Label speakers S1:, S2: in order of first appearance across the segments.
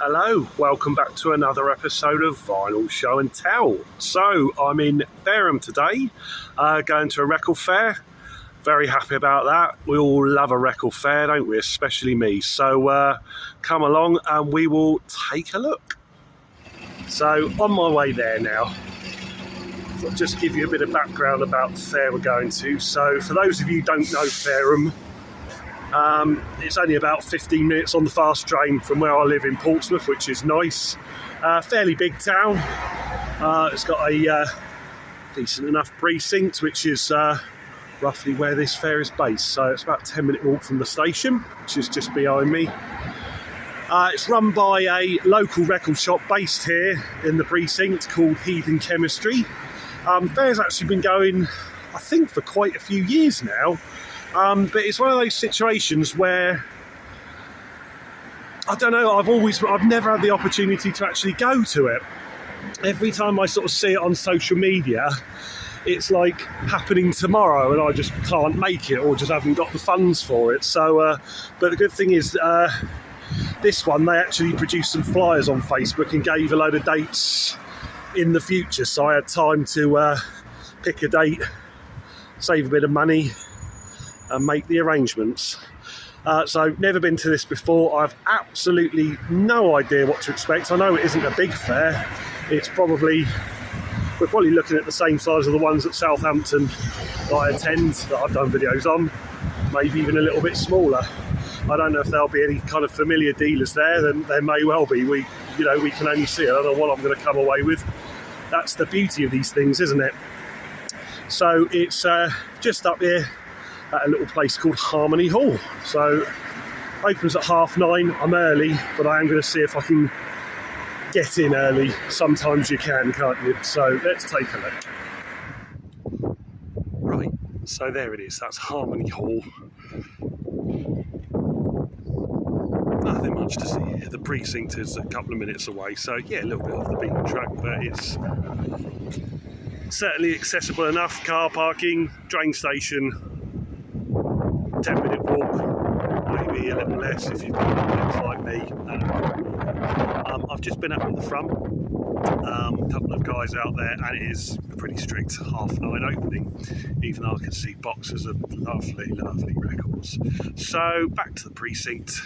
S1: Hello, welcome back to another episode of Vinyl Show and Tell. So I'm in Fareham today, going to a record fair. Very happy about that. We all love a record fair, don't we? Especially me. So come along and we will take a look. So on my way there now, I'll just give you a bit of background about the fair we're going to. So for those of you who don't know Fareham, it's only about 15 minutes on the fast train from where I live in Portsmouth, which is nice. Fairly big town. It's got a decent enough precinct, which is roughly where this fair is based. So it's about a 10-minute walk from the station, which is just behind me. It's run by a local record shop based here in the precinct called Heathen Chemistry. Fair's actually been going, I think, for quite a few years now. But it's one of those situations where, I don't know, I've never had the opportunity to actually go to it. Every time I sort of see it on social media, it's like happening tomorrow and I just can't make it or just haven't got the funds for it. So, but the good thing is, this one, they actually produced some flyers on Facebook and gave a load of dates in the future. So I had time to pick a date, save a bit of money, and make the arrangements. So never been to this before. I've absolutely no idea what to expect. I know it isn't a big fair. We're probably looking at the same size of the ones at Southampton that I attend, that I've done videos on, maybe even a little bit smaller. I don't know if there'll be any kind of familiar dealers there. Then there may well be. We can only see. I don't know what I'm going to come away with. That's the beauty of these things, isn't it? So it's just up here at a little place called Harmony Hall. So opens at 9:30. I'm early, but I am going to see if I can get in early. Sometimes you can, can't you? So let's take a look. Right, so there it is. That's Harmony Hall. Nothing much to see here. The precinct is a couple of minutes away, so yeah, a little bit off the beaten track, but it's certainly accessible enough. Car parking, train station, 10-minute walk, maybe a little less if you've got kids like me. I've just been up at the front, a couple of guys out there, and it is a pretty strict 9:30 opening, even though I can see boxes of lovely, lovely records. So back to the precinct,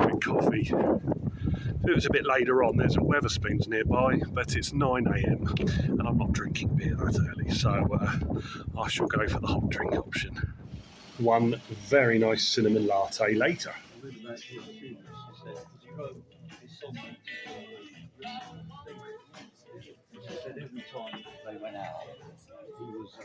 S1: drink coffee. If it was a bit later on, there's a Wetherspoons nearby, but it's 9 a.m. and I'm not drinking beer that early, so I shall go for the hot drink option. One very nice cinnamon latte later.
S2: Every time they went out, he was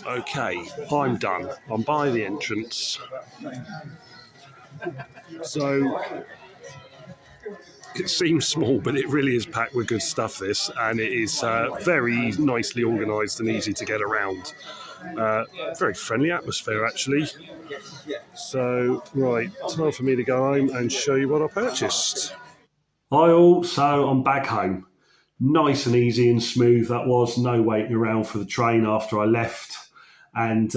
S1: Okay, I'm done. I'm by the entrance. So it seems small, but it really is packed with good stuff, this, and it is very nicely organised and easy to get around. Very friendly atmosphere, actually. So, right, time for me to go home and show you what I purchased. Hi all, so I'm back home. Nice and easy and smooth that was, no waiting around for the train after I left. And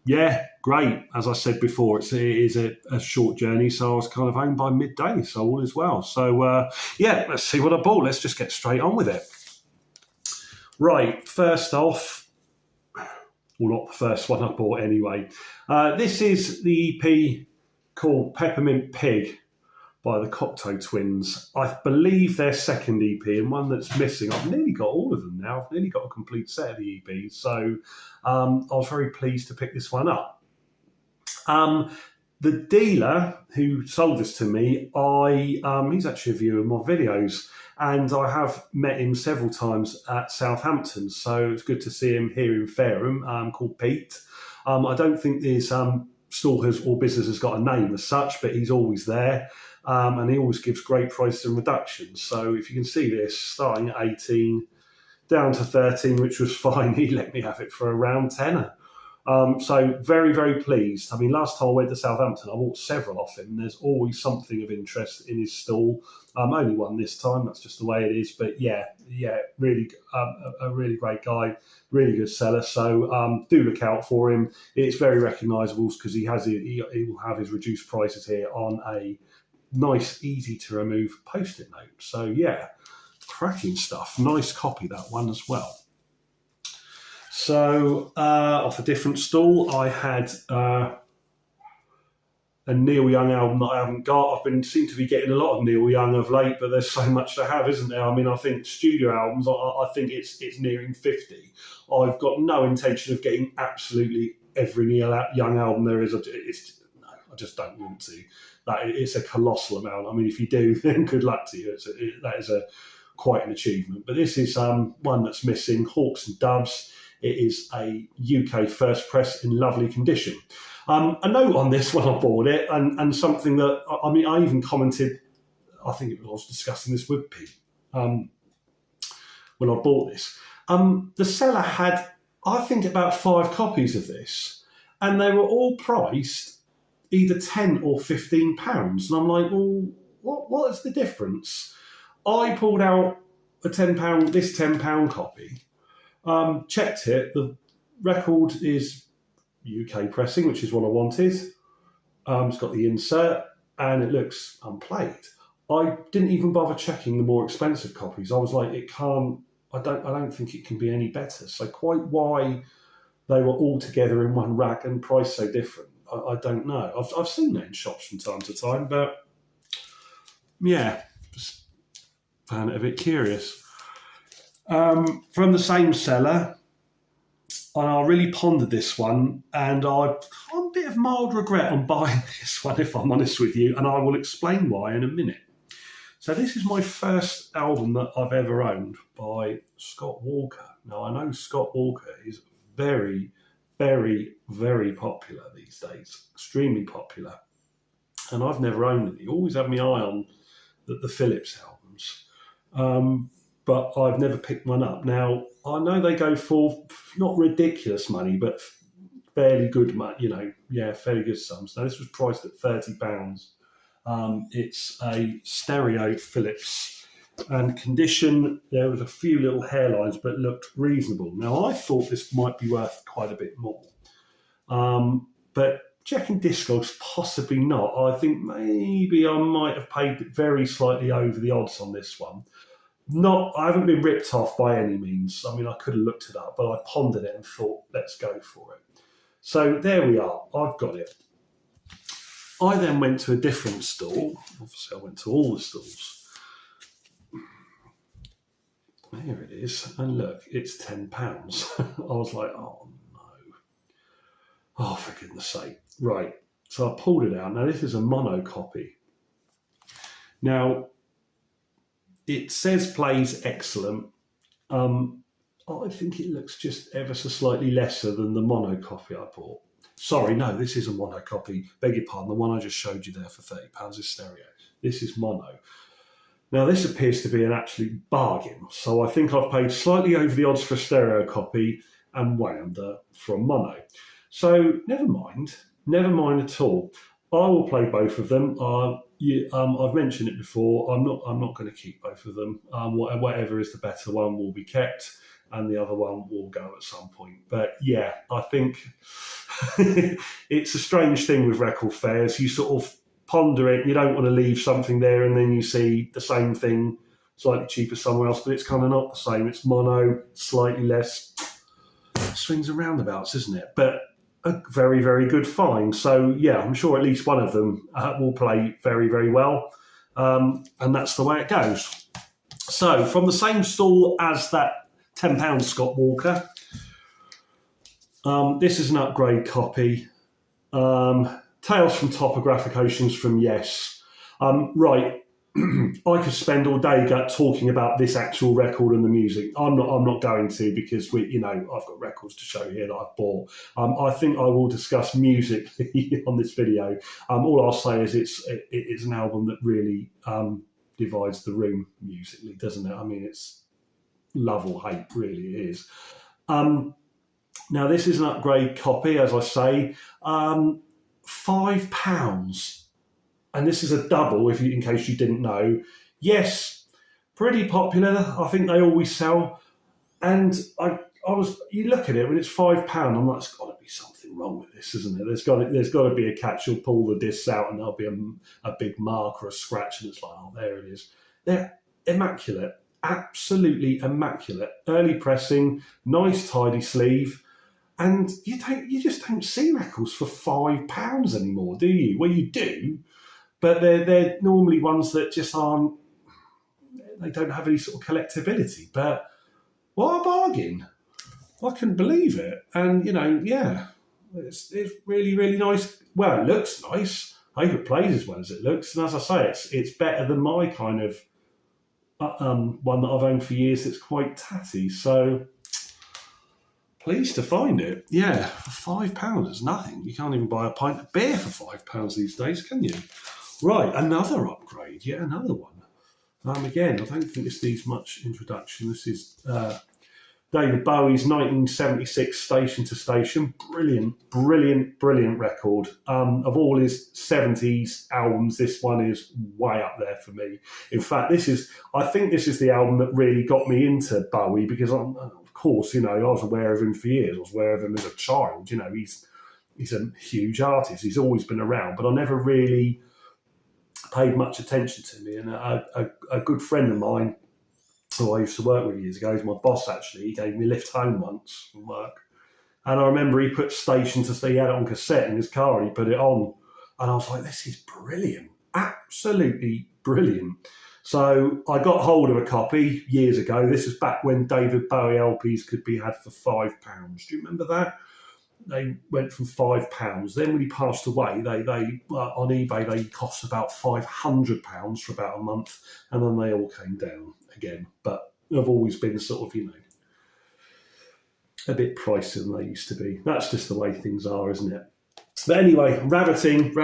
S1: yeah, great. As I said before, it is a short journey, so I was kind of home by midday, so all is well. So yeah, let's see what I bought. Let's just get straight on with it. Right, first off, well, not the first one I bought anyway. This is the EP called Peppermint Pig by the Cocteau Twins. I believe their second EP and one that's missing. I've nearly got all of them now. I've nearly got a complete set of the EPs. So I was very pleased to pick this one up. The dealer who sold this to me, he's actually a viewer of my videos, And I have met him several times at Southampton, so it's good to see him here in Fareham, called Pete. I don't think his store or business has got a name as such, but he's always there, and he always gives great prices and reductions. So if you can see this, starting at 18, down to 13, which was fine, he let me have it for around tenner. So very, very pleased. I mean, last time I went to Southampton, I bought several off him. There's always something of interest in his stall. Only one this time. That's just the way it is. But yeah, really, a really great guy, really good seller. So do look out for him. It's very recognisable because he will have his reduced prices here on a nice, easy to remove post-it note. So yeah, cracking stuff. Nice copy, that one as well. So, off a different stall, I had a Neil Young album that I haven't got. Seem to be getting a lot of Neil Young of late, but there's so much to have, isn't there? I mean, I think studio albums, I think it's nearing 50. I've got no intention of getting absolutely every Neil Young album there is. I just don't want to. It's a colossal amount. I mean, if you do, then good luck to you. That is quite an achievement. But this is one that's missing, Hawks and Doves. It is a UK first press in lovely condition. A note on this when I bought it, and something that, I mean, I even commented, I think I was discussing this with Pete when I bought this. The seller had, I think, about 5 copies of this, and they were all priced either £10 or £15. And I'm like, well, what is the difference? I pulled out this £10 copy. Checked it. The record is UK pressing, which is what I wanted. It's got the insert, and it looks unplayed. I didn't even bother checking the more expensive copies. I was like, it can't. I don't think it can be any better. So quite why they were all together in one rack and priced so different, I don't know. I've seen that in shops from time to time, but yeah, just found it a bit curious. From the same seller, and I really pondered this one, and I'm a bit of mild regret on buying this one, if I'm honest with you, and I will explain why in a minute. So this is my first album that I've ever owned by Scott Walker. Now, I know Scott Walker is very, very, very popular these days, extremely popular, and I've never owned it. He always had my eye on the Phillips albums. But I've never picked one up. Now, I know they go for not ridiculous money, but fairly good money, fairly good sums. Now, this was priced at £30. It's a stereo Philips, and condition, there was a few little hairlines, but looked reasonable. Now, I thought this might be worth quite a bit more. But checking Discogs, possibly not. I think maybe I might have paid very slightly over the odds on this one. I haven't been ripped off by any means. I mean, I could have looked it up, but I pondered it and thought, let's go for it. So there we are. I've got it. I then went to a different stall. Obviously, I went to all the stalls. There it is. And look, it's £10. I was like, oh, no. Oh, for goodness sake. Right. So I pulled it out. Now, this is a mono copy. Now, it says plays excellent. I think it looks just ever so slightly lesser than the mono copy I bought. Sorry, no, this is a mono copy. Beg your pardon, the one I just showed you there for £30 is stereo. This is mono. Now, this appears to be an absolute bargain. So I think I've paid slightly over the odds for a stereo copy and way under for a mono. So never mind at all. I will play both of them. I've mentioned it before. I'm not going to keep both of them. Whatever is the better one will be kept, and the other one will go at some point. But yeah, I think it's a strange thing with record fairs. You sort of ponder it. You don't want to leave something there, and then you see the same thing slightly cheaper somewhere else, but it's kind of not the same. It's mono, slightly less. Swings and roundabouts, isn't it? But a very, very good find. So yeah, I'm sure at least one of them will play very, very well. And that's the way it goes. So from the same stall as that £10 Scott Walker, this is an upgrade copy. Tales from Topographic Oceans from Yes. Right, I could spend all day talking about this actual record and the music. I'm not going to, because I've got records to show here that I've bought. I think I will discuss music on this video. All I'll say is it's an album that really divides the room musically, doesn't it? I mean, it's love or hate, really it is. Now, this is an upgrade copy, as I say, £5. And this is a double, in case you didn't know. Yes, pretty popular. I think they always sell. And you look at it when it's £5. I'm like, there's got to be something wrong with this, isn't it? There's got to be a catch. You'll pull the discs out and there'll be a big mark or a scratch, and it's like, oh, there it is. They're immaculate, absolutely immaculate. Early pressing, nice tidy sleeve. And you just don't see records for £5 anymore, do you? Well, you do. But they're normally ones that just aren't, they don't have any sort of collectability. But what a bargain. I couldn't believe it. And, it's really, really nice. Well, it looks nice. I hope it plays as well as it looks. And as I say, it's better than my kind of one that I've owned for years that's quite tatty. So pleased to find it. Yeah, for £5 is nothing. You can't even buy a pint of beer for £5 these days, can you? Right, another upgrade, yet another one. Again, I don't think this needs much introduction. This is David Bowie's 1976 Station to Station. Brilliant, brilliant, brilliant record. Of all his 70s albums, this one is way up there for me. In fact, I think this is the album that really got me into Bowie, because of course, I was aware of him for years. I was aware of him as a child. He's a huge artist. He's always been around, but I never really paid much attention to me. And a good friend of mine, who I used to work with years ago, he's my boss actually, he gave me a lift home once from work. And I remember he put Station to Station, he had it on cassette in his car, and he put it on. And I was like, this is brilliant, absolutely brilliant. So I got hold of a copy years ago. This was back when David Bowie LPs could be had for £5. Do you remember that? They went from £5. Then when he passed away, they on eBay they cost about £500 for about a month, and then they all came down again. But they've always been sort of, a bit pricier than they used to be. That's just the way things are, isn't it? But anyway, rabbiting.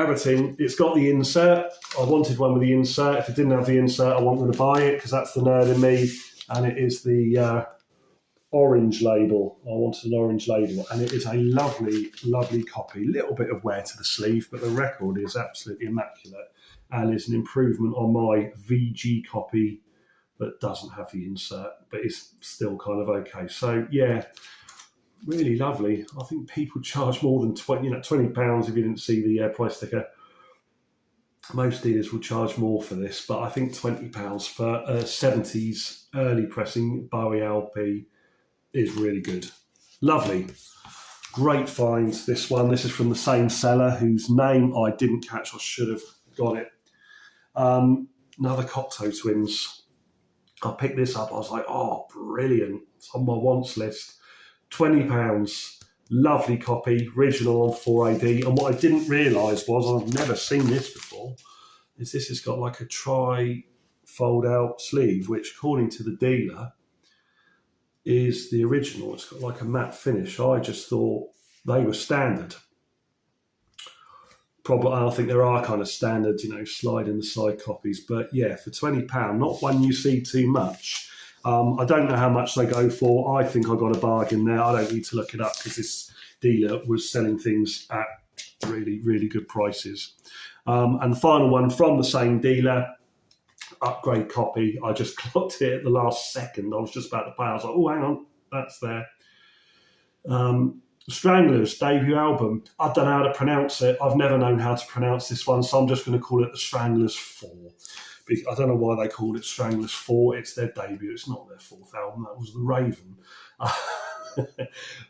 S1: It's got the insert. I wanted one with the insert. If it didn't have the insert, I wasn't going to buy it, because that's the nerd in me. And it is the orange label. I wanted an orange label, and it is a lovely, lovely copy. Little bit of wear to the sleeve, but the record is absolutely immaculate, and is an improvement on my VG copy that doesn't have the insert, but is still kind of okay. So yeah, really lovely. I think people charge more than £20 if you didn't see the price sticker. Most dealers will charge more for this, but I think £20 for a 70s early pressing Bowie LP is really good. Lovely. Great find, this one. This is from the same seller whose name I didn't catch. I should have got it. Another Cocteau Twins. I picked this up. I was like, oh, brilliant. It's on my wants list. £20. Lovely copy. Original on 4AD. And what I didn't realise was, and I've never seen this before, is this has got like a tri-fold out sleeve, which according to the dealer is the original. It's got like a matte finish. I just thought they were standard. Probably, I think there are kind of standard, slide in the side copies. But yeah, for £20, not one you see too much. I don't know how much they go for. I think I got a bargain there. I don't need to look it up, because this dealer was selling things at really, really good prices. And the final one from the same dealer, upgrade copy. I just clocked it at the last second. I was just about to pay. I was like, oh, hang on, that's there. Stranglers debut album. I don't know how to pronounce it. I've never known how to pronounce this one, so I'm just going to call it the Stranglers 4. I don't know why they called it Stranglers 4. It's their debut. It's not their fourth album. That was The Raven.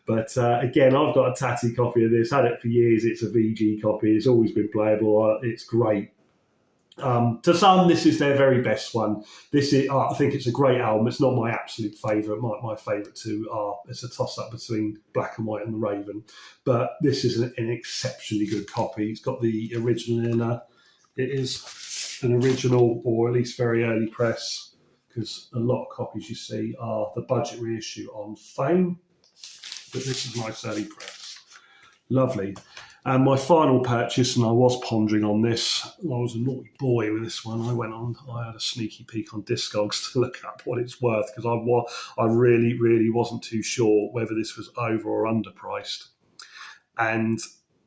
S1: But again, I've got a tatty copy of this. Had it for years. It's a VG copy. It's always been playable. It's great. To some, this is their very best one. I think it's a great album. It's not my absolute favourite. My favourite two are, it's a toss-up between Black and White and The Raven. But this is an exceptionally good copy. It's got the original in It is an original, or at least very early press, because a lot of copies you see are the budget reissue on Fame, but this is nice early press. Lovely. And my final purchase, and I was pondering on this, I was a naughty boy with this one. I had a sneaky peek on Discogs to look up what it's worth, because I really wasn't too sure whether this was over or underpriced. And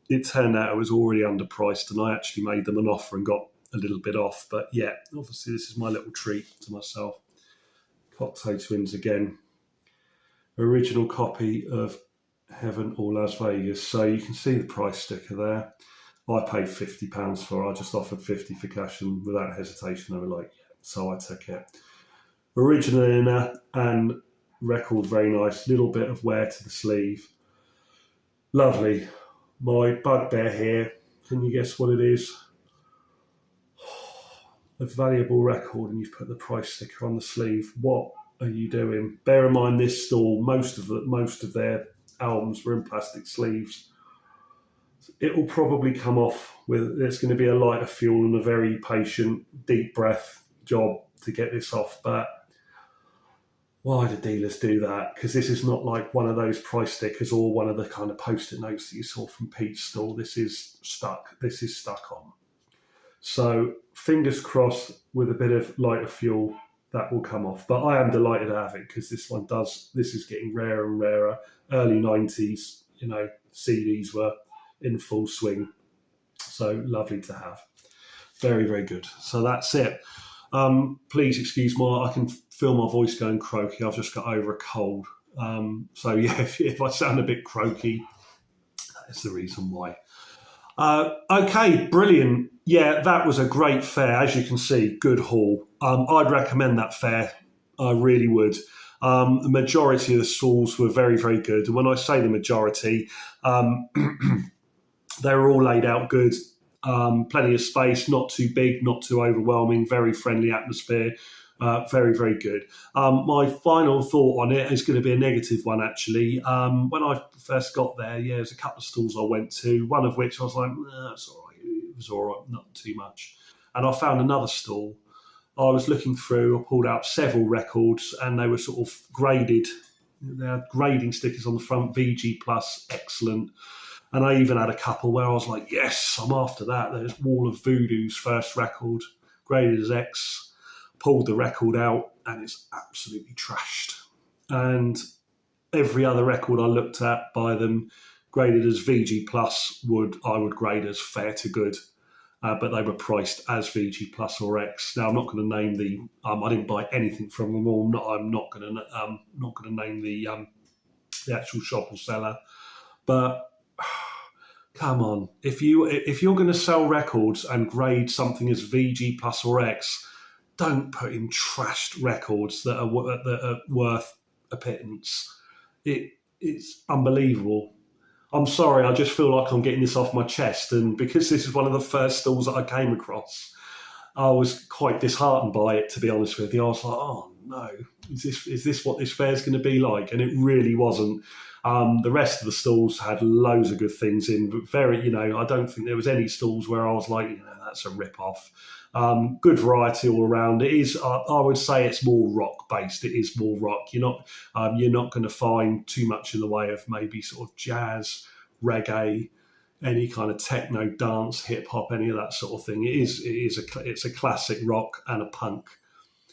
S1: it turned out it was already underpriced, and I actually made them an offer and got a little bit off. But yeah, obviously this is my little treat to myself. Cocteau Twins again. Original copy of Heaven or Las Vegas. So you can see the price sticker there. I paid £50 for it. I just offered 50 for cash, and without hesitation they were like, yeah. So I took it. Original inner and record, very nice. Little bit of wear to the sleeve. Lovely. My bugbear here, can you guess what it is? A valuable record, and you've put the price sticker on the sleeve. What are you doing? Bear in mind, this store, most of their albums were in plastic sleeves. It will probably come off with, there's going to be a lighter fuel and a very patient, deep breath job to get this off. But why do dealers do that? Because this is not like one of those price stickers or one of the kind of post-it notes that you saw from Pete's store. This is stuck. This is stuck on. So fingers crossed, with a bit of lighter fuel, that will come off. But I am delighted to have it, because this is getting rarer and rarer. Early 90s, CDs were in full swing. So lovely to have. Very, very good. So that's it. Please excuse I can feel my voice going croaky. I've just got over a cold. So yeah, if I sound a bit croaky, that is the reason why. Okay, brilliant. Yeah, that was a great fair. As you can see, good haul. I'd recommend that fair. I really would. The majority of the stalls were very, very good. And when I say the majority, they were all laid out good. Plenty of space, not too big, not too overwhelming, very friendly atmosphere. Very, very good. My final thought on it is going to be a negative one, actually. When I first got there, there's a couple of stalls I went to, one of which I was like, it's all right. It was all right, not too much. And I found another stall. I was looking through, I pulled out several records, and they were sort of graded. They had grading stickers on the front, VG+, excellent. And I even had a couple where I was like, yes, I'm after that. There's Wall of Voodoo's first record, graded as X. Pulled the record out, and it's absolutely trashed. And every other record I looked at by them, graded as VG+, I would grade as fair to good. But they were priced as VG+ or X. Now I'm not going to name the. I didn't buy anything from them all. I'm not going to name the actual shop or seller. But come on, if you're going to sell records and grade something as VG+ or X, don't put in trashed records that are worth a pittance. It's unbelievable. I'm sorry, I just feel like I'm getting this off my chest, and because this is one of the first stalls that I came across, I was quite disheartened by it, to be honest with you. I was like, oh no, is this what this fair's going to be like? And it really wasn't. The rest of the stalls had loads of good things in, but I don't think there was any stalls where I was like, that's a rip-off. Good variety all around. It is, I would say, it's more rock based. It is more rock. You're not going to find too much in the way of maybe sort of jazz, reggae, any kind of techno, dance, hip hop, any of that sort of thing. It's a classic rock and a punk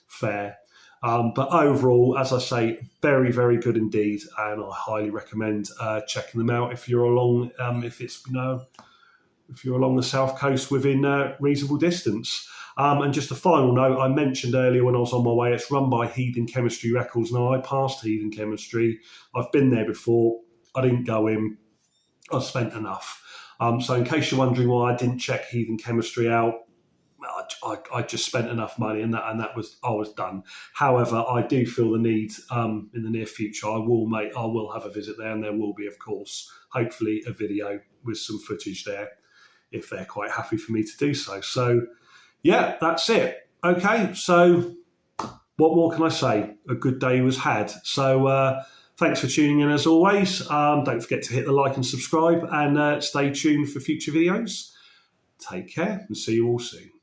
S1: fair. But overall, as I say, very, very good indeed, and I highly recommend checking them out if you're along. If you're along the south coast within reasonable distance. And just a final note, I mentioned earlier when I was on my way, it's run by Heathen Chemistry Records. Now, I passed Heathen Chemistry. I've been there before. I didn't go in. I spent enough. So in case you're wondering why I didn't check Heathen Chemistry out, I just spent enough money, and I was done. However, I do feel the need in the near future. I will have a visit there, and there will be, of course, hopefully a video with some footage there, if they're quite happy for me to do so. So, yeah, that's it. Okay, so what more can I say? A good day was had. So thanks for tuning in as always. Don't forget to hit the like and subscribe, and stay tuned for future videos. Take care and see you all soon.